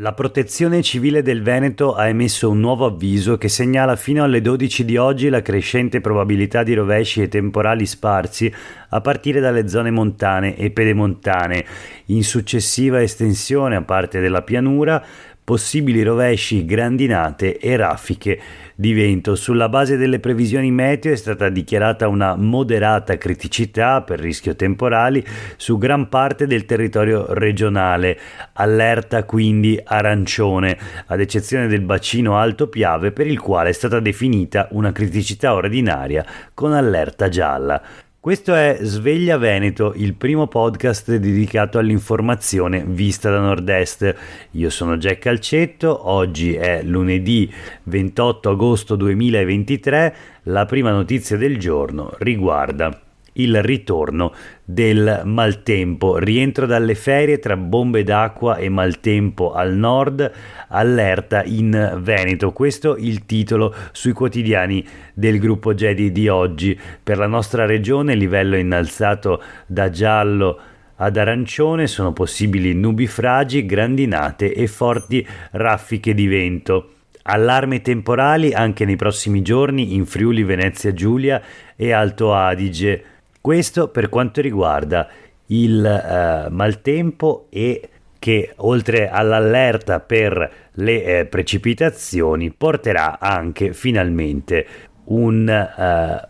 La Protezione Civile del Veneto ha emesso un nuovo avviso che segnala fino alle 12 di oggi la crescente probabilità di rovesci e temporali sparsi a partire dalle zone montane e pedemontane. In successiva estensione a parte della pianura, possibili rovesci, grandinate e raffiche di vento. Sulla base delle previsioni meteo è stata dichiarata una moderata criticità per rischio temporali su gran parte del territorio regionale, allerta quindi arancione, ad eccezione del bacino Alto Piave per il quale è stata definita una criticità ordinaria con allerta gialla. Questo è Sveglia Veneto, il primo podcast dedicato all'informazione vista da nord-est. Io sono Jack Calcetto, oggi è lunedì 28 agosto 2023, la prima notizia del giorno riguarda il ritorno del maltempo, rientro dalle ferie tra bombe d'acqua e maltempo al nord, allerta in Veneto. Questo il titolo sui quotidiani del gruppo Gedi di oggi. Per la nostra regione livello innalzato da giallo ad arancione, sono possibili nubifragi, grandinate e forti raffiche di vento. Allarmi temporali anche nei prossimi giorni in Friuli Venezia Giulia e Alto Adige. Questo per quanto riguarda il maltempo e che oltre all'allerta per le precipitazioni porterà anche finalmente un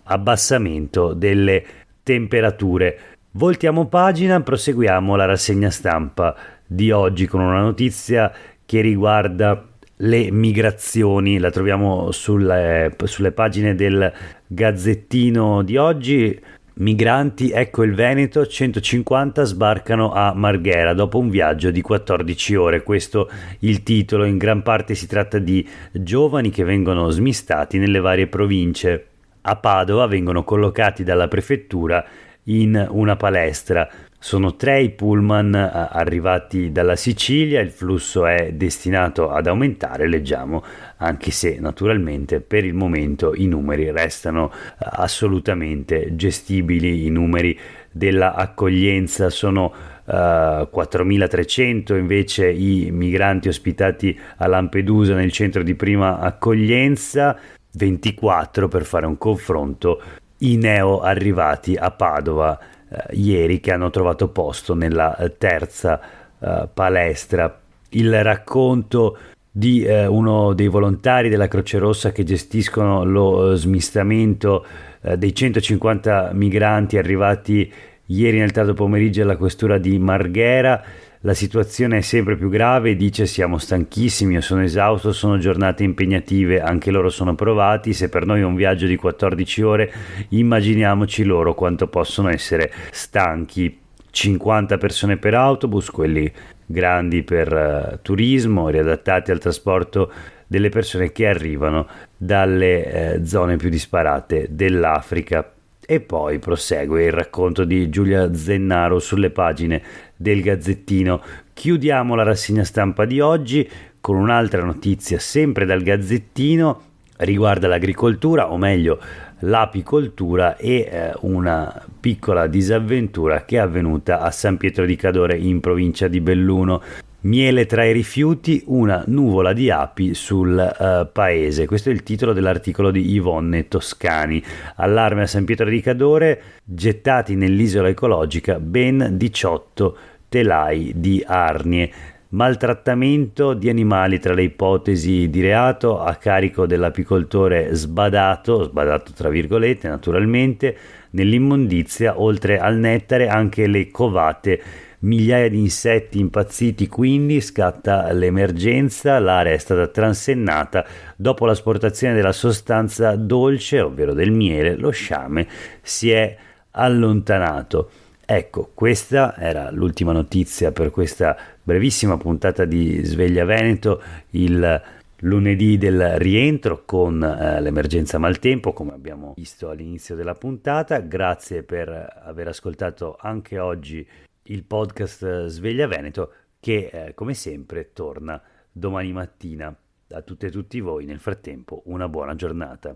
abbassamento delle temperature. Voltiamo pagina, proseguiamo la rassegna stampa di oggi con una notizia che riguarda le migrazioni. La troviamo sulle pagine del Gazzettino di oggi. Migranti, ecco il Veneto, 150 sbarcano a Marghera dopo un viaggio di 14 ore. Questo il titolo. In gran parte si tratta di giovani che vengono smistati nelle varie province. A Padova vengono collocati dalla prefettura in una palestra. Sono 3 i pullman arrivati dalla Sicilia, il flusso è destinato ad aumentare, leggiamo, anche se naturalmente per il momento i numeri restano assolutamente gestibili. I numeri della accoglienza sono 4.300 invece i migranti ospitati a Lampedusa nel centro di prima accoglienza, 24 per fare un confronto i neo arrivati a Padova ieri, che hanno trovato posto nella terza palestra. Il racconto di uno dei volontari della Croce Rossa che gestiscono lo smistamento dei 150 migranti arrivati ieri nel tardo pomeriggio alla questura di Marghera. La situazione è sempre più grave, dice: siamo stanchissimi, io sono esausto, sono giornate impegnative, anche loro sono provati, se per noi è un viaggio di 14 ore, immaginiamoci loro quanto possono essere stanchi. 50 persone per autobus, quelli grandi per turismo, riadattati al trasporto delle persone che arrivano dalle zone più disparate dell'Africa. E poi prosegue il racconto di Giulia Zennaro sulle pagine del Gazzettino. Chiudiamo la rassegna stampa di oggi con un'altra notizia sempre dal Gazzettino, riguarda l'agricoltura, o meglio l'apicoltura, e una piccola disavventura che è avvenuta a San Pietro di Cadore in provincia di Belluno. Miele tra i rifiuti, una nuvola di api sul paese. Questo è il titolo dell'articolo di Yvonne Toscani. Allarme a San Pietro di Cadore, gettati nell'isola ecologica ben 18 telai di arnie. Maltrattamento di animali tra le ipotesi di reato a carico dell'apicoltore sbadato tra virgolette naturalmente, nell'immondizia oltre al nettare anche le covate. Migliaia di insetti impazziti, quindi scatta l'emergenza. L'area è stata transennata dopo l'asportazione della sostanza dolce, ovvero del miele. Lo sciame si è allontanato. Ecco, questa era l'ultima notizia per questa brevissima puntata di Sveglia Veneto, il lunedì del rientro con l'emergenza maltempo, come abbiamo visto all'inizio della puntata. Grazie per aver ascoltato anche oggi il podcast Sveglia Veneto, che come sempre torna domani mattina. A tutte e tutti voi nel frattempo una buona giornata.